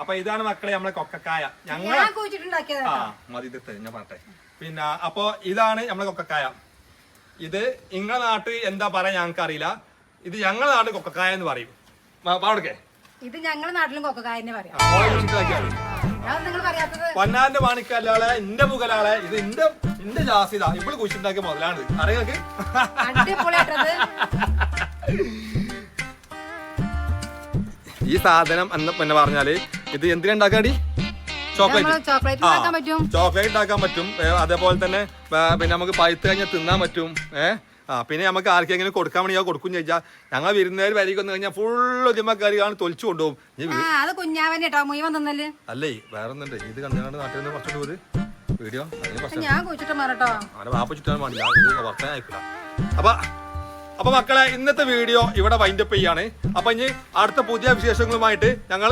അപ്പൊ ഇതാണ് മക്കളെ നമ്മളെ കൊക്കക്കായ. ഞങ്ങൾ മതി ഞാൻ പറട്ടെ. പിന്നെ അപ്പൊ ഇതാണ് നമ്മളെ കൊക്കക്കായ. ഇത് നിങ്ങളെ നാട്ടിൽ എന്താ പറയാ ഞങ്ങൾക്ക് അറിയില്ല. ഇത് ഞങ്ങളെ നാട്ടിൽ കൊക്കക്കായ എന്ന് പറയും. പാടക്കെ ഇത് ഞങ്ങളുടെ നാട്ടിലും കൊക്കക്കായനെ പറയാം. പൊന്നാന്റെ മാണിക്കല്ലാളെ എന്റെ മുതലാളെ ഇത് എന്റെ ജാസിത ഇപ്പോൾ കുഴിച്ചുണ്ടാക്കിയ മുതലാണ്. അറിയാക്ക് ഈ സാധനം എന്ന് പിന്നെ പറഞ്ഞാല് ഇത് എന്തിനാ ഉണ്ടാക്കാടി? ചോക്ലേറ്റ് ഉണ്ടാക്കാൻ പറ്റും. അതേപോലെ തന്നെ പിന്നെ നമുക്ക് പഴുത്ത് കഴിഞ്ഞാൽ തിന്നാൻ പറ്റും. പിന്നെ നമുക്ക് ആർക്കെങ്കിലും കൊടുക്കാൻ വേണ്ടി കൊടുക്കും ചോദിച്ചാൽ ഞങ്ങൾ വിരുന്നേര് വരിക വന്നു കഴിഞ്ഞാൽ ഫുള്ള് ജിമ്മക്കാരിയാണ് തൊലിച്ചു കൊണ്ടുപോകും. അല്ലേ വേറെ ഒന്നുണ്ട്. ഇത് കണ്ടുകൊണ്ട് നാട്ടിൽ നിന്ന് കുറച്ചുകൂടി വീഡിയോ വാപ്പ ചുറ്റാൻ പാടില്ല. ഇത് വർത്താൻ ആയിക്കില്ല. അപ്പൊ മക്കളെ ഇന്നത്തെ വീഡിയോ ഇവിടെ വൈൻഡപ്പ് ചെയ്യാണ്. അപ്പൊ ഇനി അടുത്ത പുതിയ വിശേഷങ്ങളുമായിട്ട് ഞങ്ങൾ